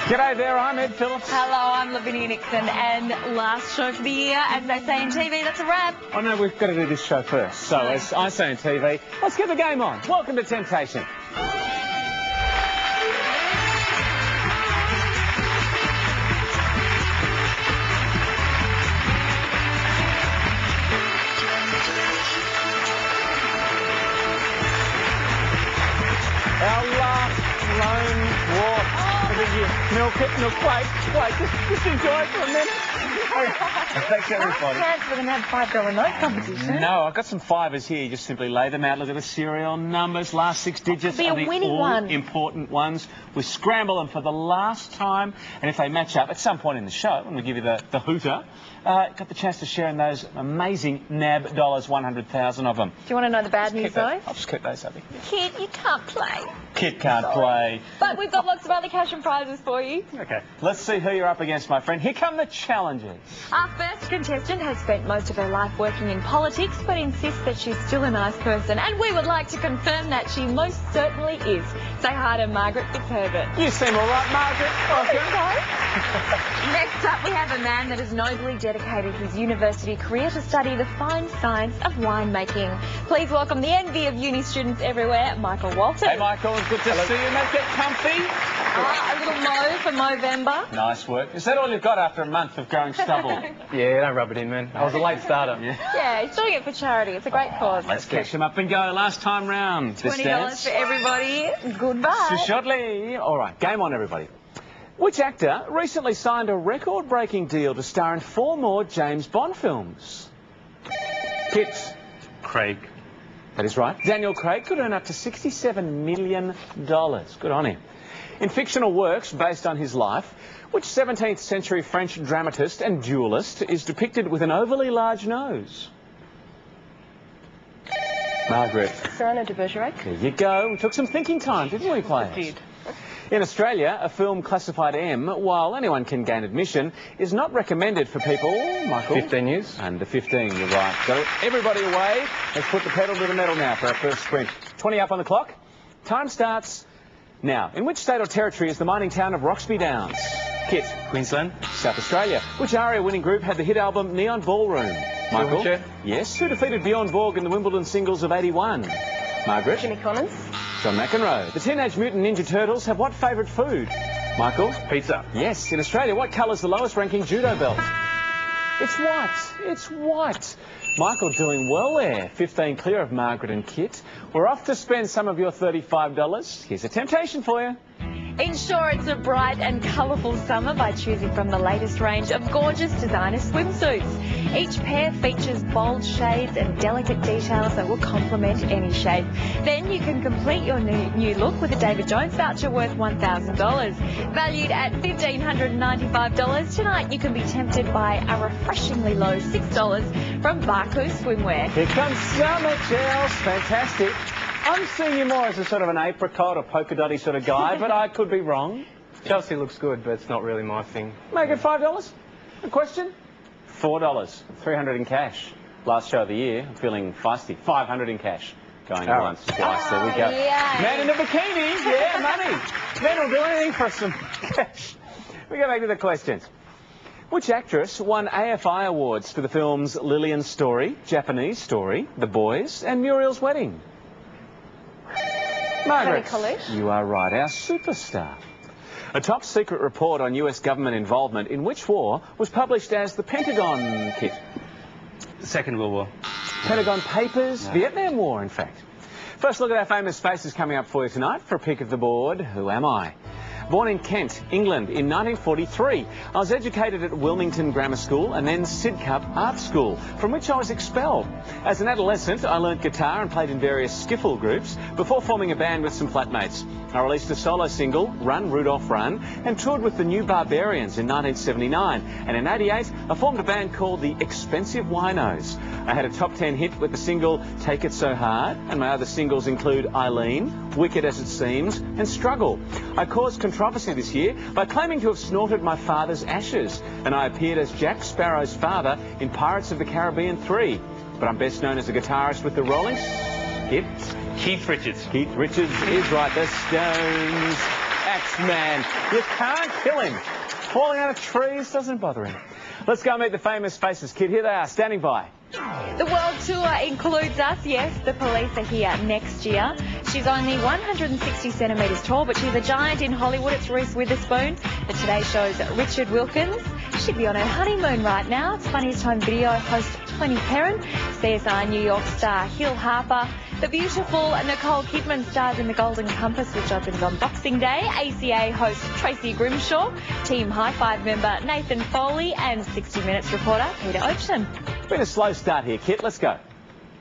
G'day there, I'm Ed Phillips. Hello, I'm Lavinia Nixon, and last show for the year, as they say in TV, that's a wrap. I know we've got to do this show first, so as I say in TV, let's get the game on. Welcome to Temptation. Our last lone walk of the year. Milk it, wait, just enjoy it for a minute. Thanks, everybody. We're going to have $5 note competition. No, I've got some fivers here. You just simply lay them out. Look at the serial numbers. Last 6 digits Be a are the winning one. important ones. We scramble them for the last time, and if they match up at some point in the show, when we give you the hooter, got the chance to share in those amazing NAB dollars, 100,000 of them. Do you want to know the bad news, though? I'll just keep those up here. Kid, you can't play. Kid can't play. But we've got lots of other cash and prizes for you. Okay, let's see who you're up against, my friend. Here come the challenges. Our first contestant has spent most of her life working in politics, but insists that she's still a nice person, and we would like to confirm that she most certainly is. Say hi to Margaret Fitzherbert. You seem all right, Margaret. Next up, we have a man that has nobly dedicated his university career to study the fine science of winemaking. Please welcome the envy of uni students everywhere, Michael Walton. Hey, Michael, good to see you, mate. Get comfy. A little Mo for Movember. Nice work. Is that all you've got after a month of growing stubble? Yeah, don't rub it in, man. I was a late starter. Yeah, he's doing it for charity. It's a great cause. Let's catch him up and go. Last time round. $20 for everybody. Goodbye. Shortly. All right, game on, everybody. Which actor recently signed a record-breaking deal to star in 4 more James Bond films? Kit. Craig. That is right. Daniel Craig could earn up to $67 million. Good on him. In fictional works based on his life, which 17th century French dramatist and duelist is depicted with an overly large nose? Margaret. Cyrano de Bergerac. There you go. We took some thinking time, didn't we, players? Did. In Australia, a film classified M, while anyone can gain admission, is not recommended for people, Michael? 15 years. Under 15, you're right. So everybody away. Let's put the pedal to the metal now for our first sprint. 20 up on the clock. Time starts now. In which state or territory is the mining town of Roxby Downs? Kit. Queensland. South Australia. Which ARIA-winning group had the hit album Neon Ballroom? Michael? Silverchair. Yes. Who defeated Bjorn Borg in the Wimbledon singles of '81? Margaret? Jimmy Connors. John McEnroe. The Teenage Mutant Ninja Turtles have what favourite food? Michael? Pizza. Yes. In Australia, what colour's the lowest ranking judo belt? It's white. It's white. Michael doing well there. 15 clear of Margaret and Kit. We're off to spend some of your $35. Here's a temptation for you. Ensure it's a bright and colourful summer by choosing from the latest range of gorgeous designer swimsuits. Each pair features bold shades and delicate details that will complement any shape. Then you can complete your new look with a David Jones voucher worth $1,000. Valued at $1,595, tonight you can be tempted by a refreshingly low $6 from Barco Swimwear. Here comes summer, Chels. Fantastic. I'm seeing you more as a sort of an apricot or polka dotty sort of guy, but I could be wrong. Chelsea looks good, but it's not really my thing. Make it $5. A question? $4. 300 in cash. Last show of the year. I'm feeling feisty. 500 in cash. Going once, twice. There we go. Yay. Man in a bikini. Yeah, money. Men will do anything for some cash. We go back to the questions. Which actress won AFI awards for the films Lillian's Story, Japanese Story, The Boys, and Muriel's Wedding? Margaret, you are right, our superstar. A top secret report on US government involvement in which war was published as the Pentagon Kit? The Second World War. Pentagon Papers, Vietnam War, in fact. First look at our famous faces coming up for you tonight. For a pick of the board, who am I? Born in Kent, England in 1943, I was educated at Wilmington Grammar School and then Sidcup Art School, from which I was expelled. As an adolescent, I learnt guitar and played in various skiffle groups before forming a band with some flatmates. I released a solo single, Run Rudolph Run, and toured with the New Barbarians in 1979. And in '88, I formed a band called the Expensive Winos. I had a top 10 hit with the single Take It So Hard, and my other singles include Eileen, Wicked As It Seems, and Struggle. I caused controversy this year by claiming to have snorted my father's ashes, and I appeared as Jack Sparrow's father in Pirates of the Caribbean 3. But I'm best known as a guitarist with the Rolling... Keith Richards. Keith Richards is right. The Stones. relax, man. You can't kill him. Falling out of trees doesn't bother him. Let's go meet the famous faces, Kit. Here they are, standing by. The world tour includes us, yes. The Police are here next year. She's only 160 centimetres tall, but she's a giant in Hollywood. It's Reese Witherspoon. The Today Show's Richard Wilkins. She'd be on her honeymoon right now. It's Funniest Home Video host Tony Perrin. CSI New York star Hill Harper. The beautiful Nicole Kidman stars in The Golden Compass, which opens on Boxing Day. ACA host Tracy Grimshaw. Team High Five member Nathan Foley. And 60 Minutes reporter Peter Ocean. Been a slow start here, Kit. Let's go.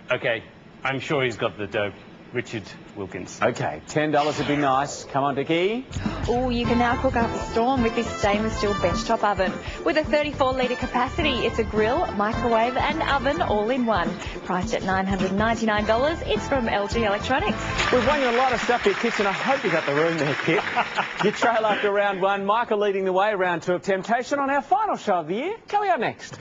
Okay, I'm sure he's got the dope. Richard Wilkins. Okay, $10 would be nice. Come on, Dickie. Oh, you can now cook up a storm with this stainless steel benchtop oven. With a 34-litre capacity, it's a grill, microwave and oven all in one. Priced at $999, it's from LG Electronics. We've won you a lot of stuff here, Kit, and I hope you got the room there, Kit. You trail after round one. Michael leading the way, round two of Temptation on our final show of the year. Coming up next.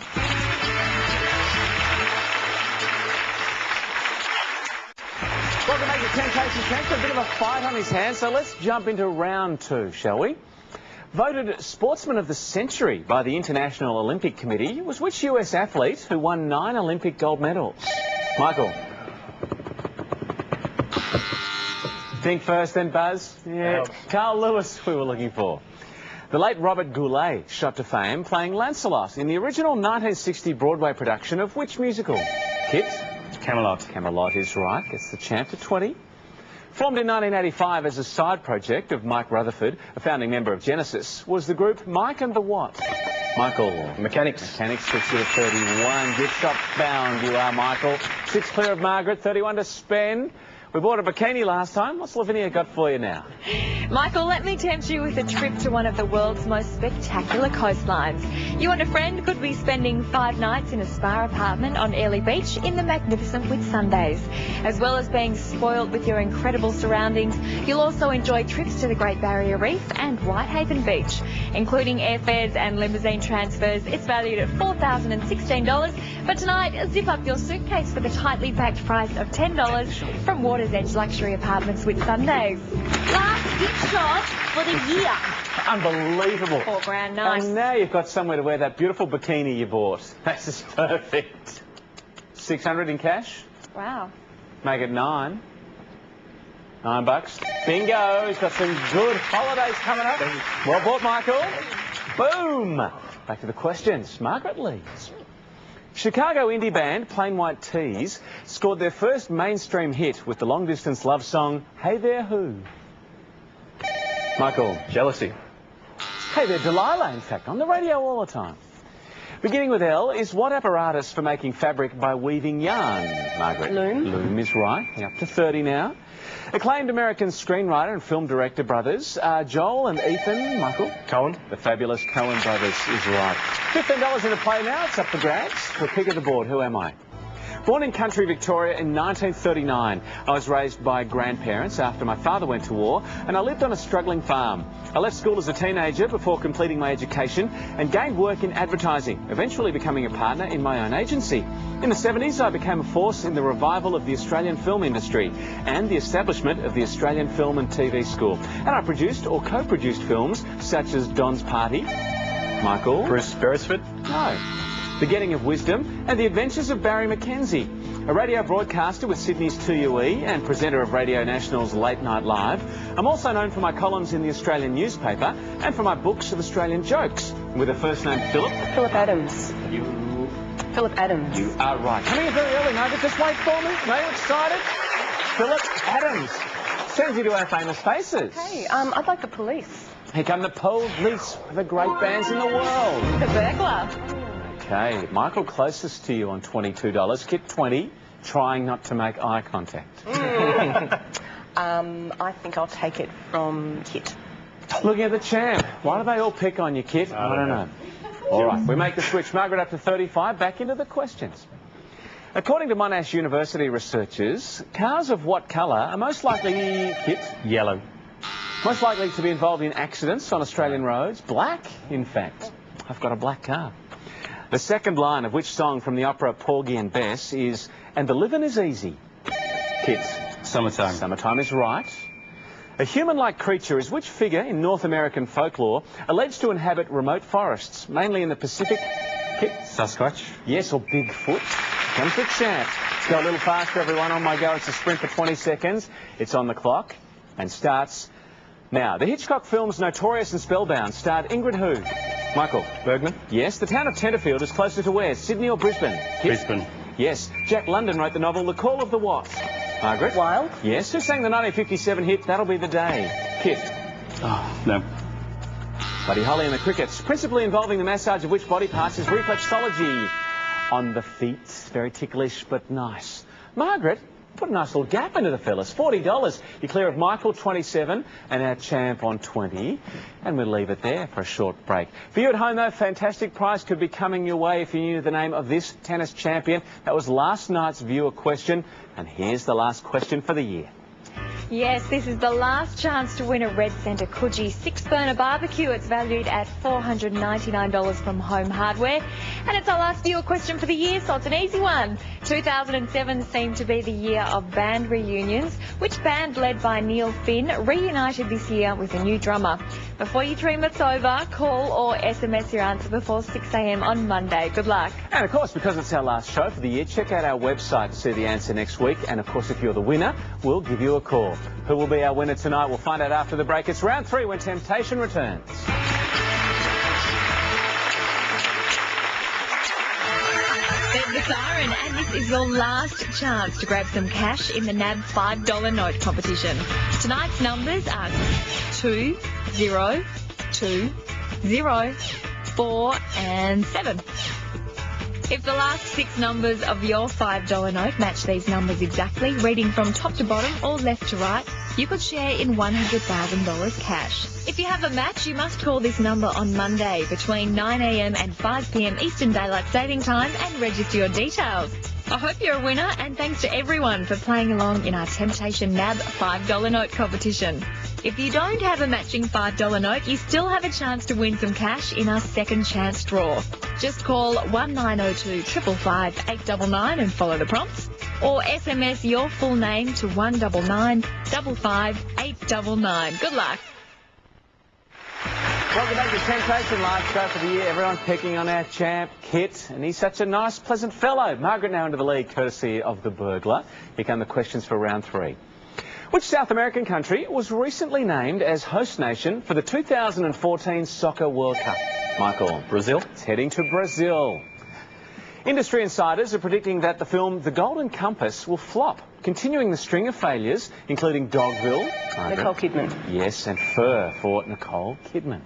Welcome back to Temptation Champ. A bit of a fight on his hands, so let's jump into round two, shall we? Voted Sportsman of the Century by the International Olympic Committee was which US athlete who won 9 Olympic gold medals? Michael. Think first, then buzz. Yeah. Carl Lewis we were looking for. The late Robert Goulet shot to fame playing Lancelot in the original 1960 Broadway production of which musical? Kit? Camelot. Camelot is right. Gets the champ to 20. Formed in 1985 as a side project of Mike Rutherford, a founding member of Genesis, was the group Mike and the what? Michael. Mechanics. Mechanics gets you to 31. Gift shop bound you are, Michael. 6 clear of Margaret, 31 to spend. We bought a bikini last time. What's Lavinia got for you now? Michael, let me tempt you with a trip to one of the world's most spectacular coastlines. You and a friend could be spending 5 nights in a spa apartment on Airlie Beach in the magnificent Whitsundays. As well as being spoiled with your incredible surroundings, you'll also enjoy trips to the Great Barrier Reef and Whitehaven Beach. Including airfares and limousine transfers, it's valued at $4,016. But tonight, zip up your suitcase for the tightly packed price of $10 from Water's Edge Luxury Apartments Whitsundays. Last gift shop for the year. Unbelievable. $4,000, nice. And now you've got somewhere to wear that beautiful bikini you bought. This is perfect. 600 in cash. Wow. Make it 9. $9. Bingo. He's got some good holidays coming up. Well bought, Michael. Boom. Back to the questions. Margaret leads. Chicago indie band Plain White T's scored their first mainstream hit with the long-distance love song Hey There Who? Michael. Jealousy. Hey There Delilah, in fact, on the radio all the time. Beginning with L is what apparatus for making fabric by weaving yarn? Margaret. Loom. Loom is right. You're up to 30 now. Acclaimed American screenwriter and film director brothers Joel and Ethan. Michael. Cohen. The fabulous Coen brothers is right. $15 in the play now. It's up for grabs. For pick of the board, who am I? Born in country Victoria in 1939, I was raised by grandparents after my father went to war, and I lived on a struggling farm. I left school as a teenager before completing my education and gained work in advertising, eventually becoming a partner in my own agency. In the 70s, I became a force in the revival of the Australian film industry and the establishment of the Australian Film and TV School. And I produced or co-produced films such as Don's Party. Michael. Bruce Beresford. No. The Getting of Wisdom and The Adventures of Barry McKenzie. A radio broadcaster with Sydney's 2UE and presenter of Radio National's Late Night Live. I'm also known for my columns in the Australian newspaper and for my books of Australian jokes. With a first name Philip. Philip Adams. Philip Adams. You are right. Coming in very early, Margaret. Just wait for me. Are you excited? Philip Adams. Sends you to our famous faces. Hey, I'd like the Police. Here come the Police, the great bands in the world. The Burglar. Okay, Michael closest to you on $22. Kit 20, trying not to make eye contact. I think I'll take it from Kit. Looking at the champ. Why do they all pick on you, Kit? I don't know. All right, we make the switch. Margaret up to 35. Back into the questions. According to Monash University researchers, cars of what colour are most likely, Kit? Yellow. Most likely to be involved in accidents on Australian roads? Black, in fact. I've got a black car. The second line of which song from the opera Porgy and Bess is "And the living is easy"? Kids. Summertime. Summertime is right. A human-like creature is which figure in North American folklore alleged to inhabit remote forests, mainly in the Pacific? Sasquatch. Yes, or Bigfoot. Comes the champ. Let's go a little faster, everyone. On my go. It's a sprint for 20 seconds. It's on the clock and starts now. The Hitchcock films Notorious and Spellbound starred Ingrid who? Michael. Bergman. Yes. The town of Tenterfield is closer to where? Sydney or Brisbane? Brisbane. Yes. Jack London wrote the novel The Call of the What? Margaret. Wilde. Yes. Who sang the 1957 hit That'll Be the Day? Kit. Oh, no. Buddy Holly and the Crickets, principally involving the massage of which body parts is reflexology? On the feet. Very ticklish but nice. Margaret, put a nice little gap into the fellas. $40. You're clear of Michael, 27, and our champ on 20. And we'll leave it there for a short break. For you at home, though, fantastic prize could be coming your way if you knew the name of this tennis champion. That was last night's viewer question. And here's the last question for the year. Yes, this is the last chance to win a Red Centre Coogee 6-burner barbecue. It's valued at $499 from Home Hardware. And it's our last viewer question for the year, so it's an easy one. 2007 seemed to be the year of band reunions. Which band, led by Neil Finn, reunited this year with a new drummer? Before you dream it's over, call or SMS your answer before 6 a.m. on Monday. Good luck. And of course, because it's our last show for the year, check out our website to see the answer next week. And of course, if you're the winner, we'll give you a call. Who will be our winner tonight? We'll find out after the break. It's round 3 when Temptation returns. There's the siren, and this is your last chance to grab some cash in the NAB $5 note competition. Tonight's numbers are 2, 0, 2, 0, 4 and 7. If the last 6 numbers of your $5 note match these numbers exactly, reading from top to bottom or left to right, you could share in $100,000 cash. If you have a match, you must call this number on Monday between 9 a.m. and 5 p.m. Eastern Daylight Saving Time and register your details. I hope you're a winner, and thanks to everyone for playing along in our Temptation NAB $5 note competition. If you don't have a matching $5 note, you still have a chance to win some cash in our second chance draw. Just call 1902 555 899 and follow the prompts, or SMS your full name to 199 55 899. Good luck. Welcome back to Temptation Live Show for the year. Everyone picking on our champ, Kit, and he's such a nice, pleasant fellow. Margaret now into the lead, courtesy of The Burglar. Here come the questions for round 3. Which South American country was recently named as host nation for the 2014 Soccer World Cup? Michael. Brazil. It's heading to Brazil. Industry insiders are predicting that the film The Golden Compass will flop, continuing the string of failures, including Dogville. Margaret. Nicole Kidman. Yes, and Fur for Nicole Kidman.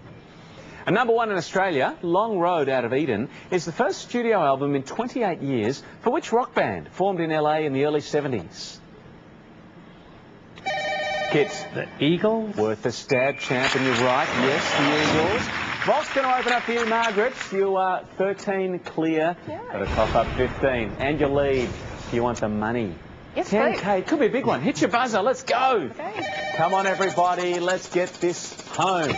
A number 1 in Australia, Long Road Out of Eden, is the first studio album in 28 years for which rock band formed in LA in the early 70s? Kit. The Eagles. Worth a stab, champ, and you're right. Yes, the Eagles. Vault's going to open up for you, Margaret. You are 13 clear. Got to cough up 15. And your lead. You want the money. Yes, 10K. It could be a big one. Hit your buzzer. Let's go. Okay. Come on, everybody. Let's get this home.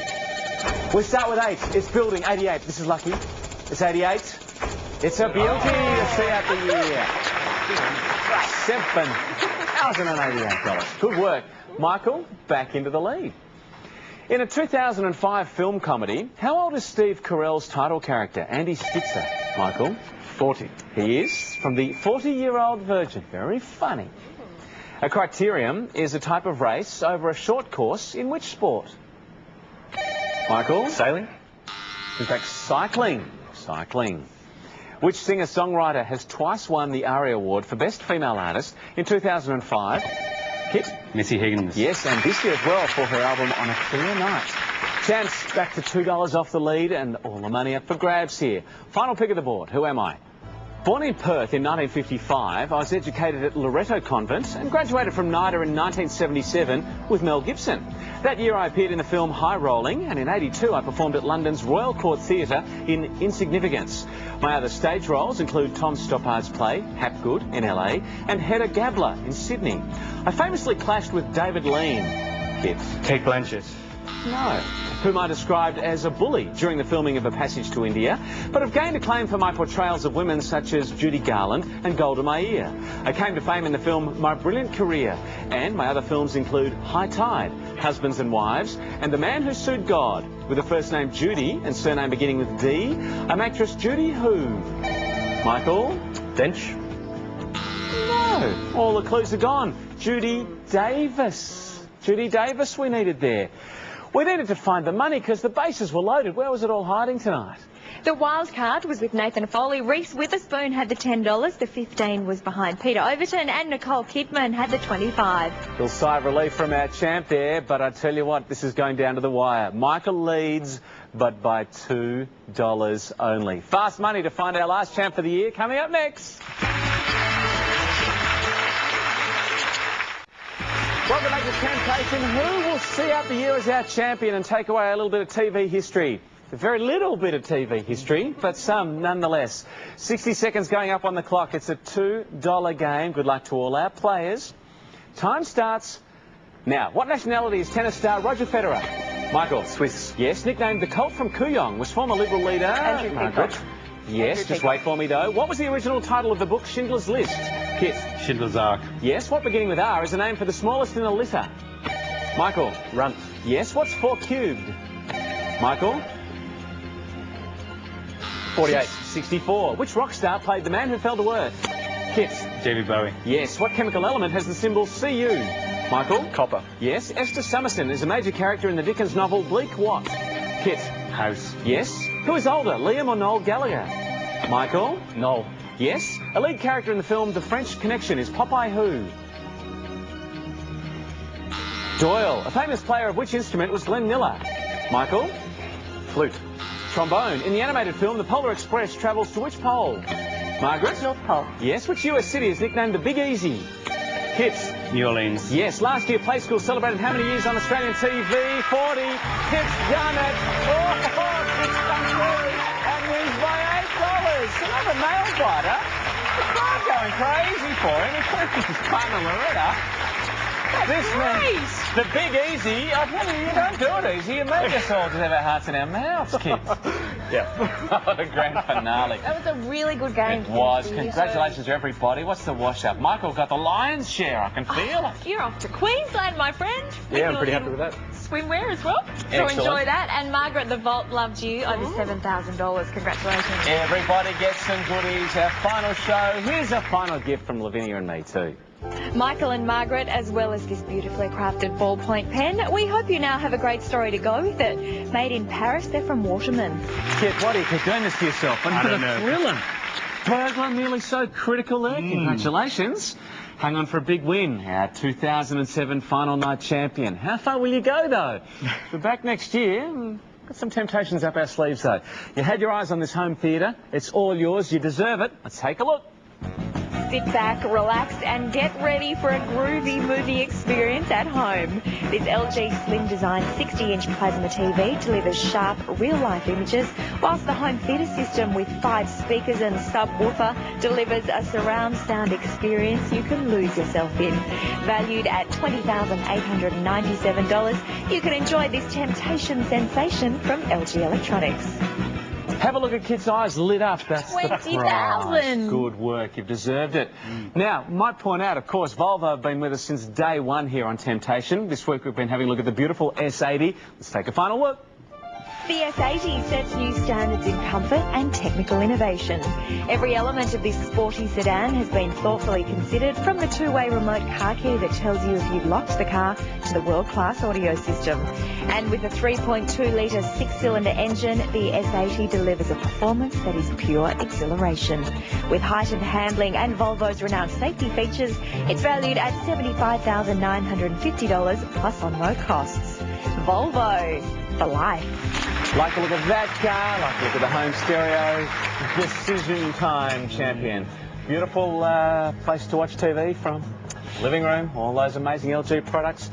We start with 8. It's building. 88. This is lucky. It's 88. It's a beauty to see out the year. $7,088. Good work. Michael, back into the lead. In a 2005 film comedy, how old is Steve Carell's title character, Andy Stitzer? Michael? 40. He is from the 40-year-old virgin. Very funny. A criterium is a type of race over a short course in which sport? Michael? Sailing. In fact, cycling. Cycling. Which singer-songwriter has twice won the ARIA Award for Best Female Artist in 2005? Kit? Missy Higgins. Yes, and this year as well for her album On a Clear Night. Chance back to $2 off the lead and all the money up for grabs here. Final pick of the board. Who am I? Born in Perth in 1955, I was educated at Loreto Convent and graduated from NIDA in 1977 with Mel Gibson. That year I appeared in the film High Rolling, and in 82 I performed at London's Royal Court Theatre in Insignificance. My other stage roles include Tom Stoppard's play Hapgood in LA and Hedda Gabler in Sydney. I famously clashed with David Lean. Kit. Kate Blanchett. No. Whom I described as a bully during the filming of A Passage to India, but have gained acclaim for my portrayals of women such as Judy Garland and Golda Meir. I came to fame in the film My Brilliant Career, and my other films include High Tide, Husbands and Wives, and The Man Who Sued God. With a first name Judy and surname beginning with D, I'm actress Judy who? Michael? Dench. No. All the clues are gone. Judy Davis. Judy Davis we needed there. We needed to find the money because the bases were loaded. Where was it all hiding tonight? The wild card was with Nathan Foley. Reese Witherspoon had the $10. The 15 was behind Peter Overton, and Nicole Kidman had the 25. Little sigh of relief from our champ there, but I tell you what, this is going down to the wire. Michael leads, but by $2 only. Fast money to find our last champ for the year coming up next. Welcome back to Temptation. Who will see out the year as our champion and take away a little bit of TV history? A very little bit of TV history, but some nonetheless. 60 seconds going up on the clock. It's a $2 game. Good luck to all our players. Time starts now. What nationality is tennis star Roger Federer? Michael. Swiss. Yes. Nicknamed the Colt from Kooyong, was former Liberal leader Andrew Margaret. Peacock. Yes, Andrew just wait for me though. What was the original title of the book Schindler's List? Kit. Schindler's Ark. Yes. What beginning with R is a name for the smallest in a litter? Michael. Runt. Yes. What's 4 cubed? Michael. 48. 64. Which rock star played the man who fell to earth? Kit. Jamie Bowie. Yes. What chemical element has the symbol Cu? Michael. Copper. Yes. Esther Summerson is a major character in the Dickens novel Bleak what? Kit. House. Yes. Who is older, Liam or Noel Gallagher? Michael. Noel. Yes. A lead character in the film The French Connection is Popeye who? Doyle. A famous player of which instrument was Glenn Miller? Michael. Flute. Trombone. In the animated film The Polar Express travels to which pole? Margaret. North Pole. Yes. Which US city is nicknamed the Big Easy? Kits. New Orleans. Yes. Last year Play School celebrated how many years on Australian TV? 40. Kits done it. Oh, Kits come through and wins by $8. Another nail biter. The crowd going crazy for him, including his partner Loretta. This man, the Big Easy. I tell you, you don't do it easy. You make us all just have our hearts in our mouths, kids. Yeah. What a grand finale. That was a really good game. It was. Kirsty. Congratulations to everybody. What's the wash-up? Michael got the lion's share. I can feel it. You're off to Queensland, my friend. Yeah, I'm pretty happy with that. Swimwear as well. So Excellent. enjoy that. And Margaret, the Vault loved you. Over $7,000. Congratulations. Everybody gets some goodies. Our final show. Here's a final gift from Lavinia and me too. Michael and Margaret, as well as this beautifully crafted ballpoint pen. We hope you now have a great story to go with it. Made in Paris, they're from Waterman. Kit, why do you keep doing this to yourself? I don't know. Thrilling. Burglar nearly so critical there. Congratulations. Hang on for a big win. Our 2007 final night champion. How far will you go though? We're back next year. Got some temptations up our sleeves though. You had your eyes on this home theatre. It's all yours. You deserve it. Let's take a look. Sit back, relax, and get ready for a groovy movie experience at home. This LG Slim Design 60-inch plasma TV delivers sharp, real-life images, whilst the home theatre system with 5 speakers and subwoofer delivers a surround sound experience you can lose yourself in. Valued at $20,897, you can enjoy this temptation sensation from LG Electronics. Have a look at Kit's eyes lit up. That's the prize. $20,000. Good work. You've deserved it. Now, might point out, of course, Volvo have been with us since day one here on Temptation. This week we've been having a look at the beautiful S80. Let's take a final look. The S80 sets new standards in comfort and technical innovation. Every element of this sporty sedan has been thoughtfully considered, from the two-way remote car key that tells you if you've locked the car to the world-class audio system. And with a 3.2-litre 6-cylinder engine, the S80 delivers a performance that is pure exhilaration. With heightened handling and Volvo's renowned safety features, it's valued at $75,950 plus on-road costs. Volvo for life. Like a look at that car, like a look at the home stereo. Decision time champion. Beautiful place to watch TV from. Living room, all those amazing LG products.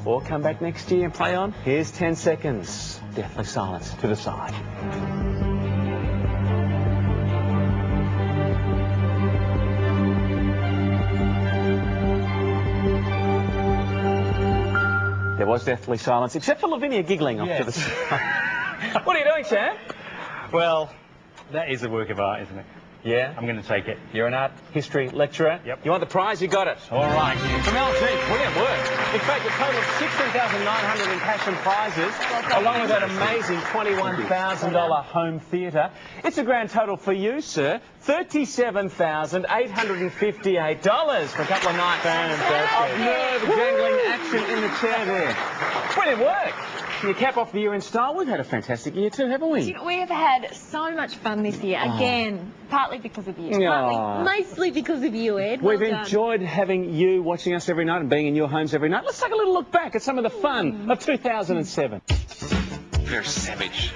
Or come back next year and play on. Here's 10 seconds. Deathly silence to the side. There was deathly silence, except for Lavinia giggling off to the side. What are you doing, Sam? Well, that is a work of art, isn't it? Yeah? I'm going to take it. You're an art history lecturer? Yep. You want the prize? You got it. All right. From LG, brilliant work. In fact, a total of $16,900 in cash and prizes, along with that amazing $21,000 home theatre. It's a grand total for you, sir, $37,858 for a couple of nights of nerve-jangling action in the chair there. Brilliant work. Can you cap off the year in style? We've had a fantastic year too, haven't we? We have had so much fun this year, again, partly because of you, mostly because of you, Ed. We've enjoyed having you watching us every night and being in your homes every night. Let's take a little look back at some of the fun of 2007. They're savage.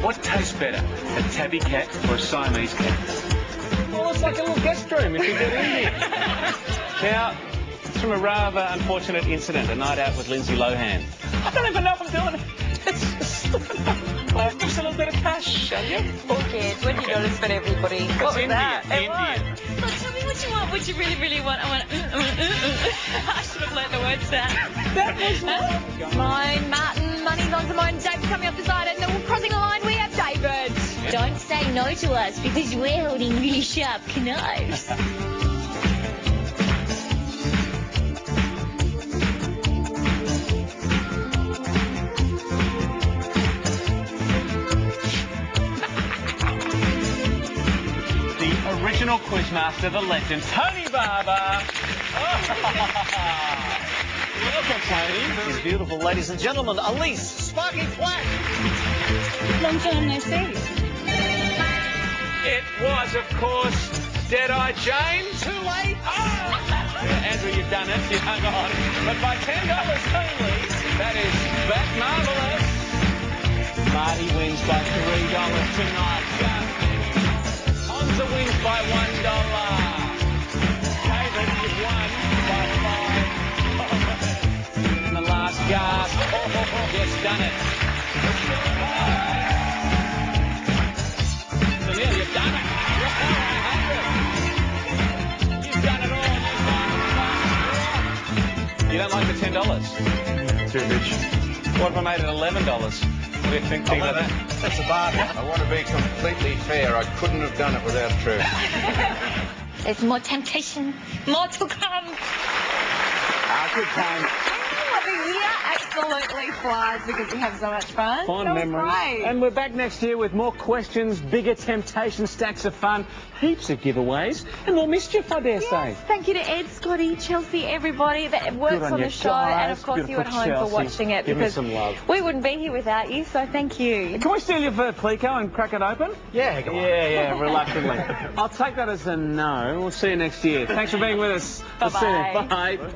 What tastes better, a tabby cat or a Siamese cat? Well, it's like a little guest room if you get in here. Now, it's from a rather unfortunate incident, a night out with Lindsay Lohan. I don't even know if I'm doing it. It's just well, give us a little bit of cash, shall you? Okay, $20 for everybody. What was that? Indian. Look, tell me what you want, what you really, really want. I want I should have learnt the words down. That was Mine, Martin, money's on Simone, David coming up the side, and then crossing the line, we have David. Don't say no to us because we're holding really sharp knives. Original quizmaster, the legend, Tony Barber. Welcome, Tony. These beautiful ladies and gentlemen, Elise Sparky Flack. Long time no see. It was, of course, Deadeye Jane. Too late. Andrew, you've done it. You hung on. But by $10 only, that is that marvellous. Marty wins by $3 tonight. Hamza wins by $1. David, you've won by $5. And the last gasp. Yes, done it. Neil, you've done it. You've done it all. You don't like the $10? Too rich. What if I made it $11? What do you think about that? That's a bargain. I want to be completely fair. I couldn't have done it without True. There's more temptation, more to come. Good time. The year absolutely flies because we have so much fun. Fond memories. Great. And we're back next year with more questions, bigger temptation, stacks of fun, heaps of giveaways, and more mischief, I dare say. Thank you to Ed, Scotty, Chelsea, everybody that works Good on on you the show, and of guys. course you at Beautiful home Chelsea. for watching it, Give me because some love. we wouldn't be here without you, so thank you. Can we steal your Vert Clico and crack it open? Yeah, go on. Yeah, reluctantly. I'll take that as a no. We'll see you next year. Thanks for being with us. We'll see you then. Bye-bye. Bye.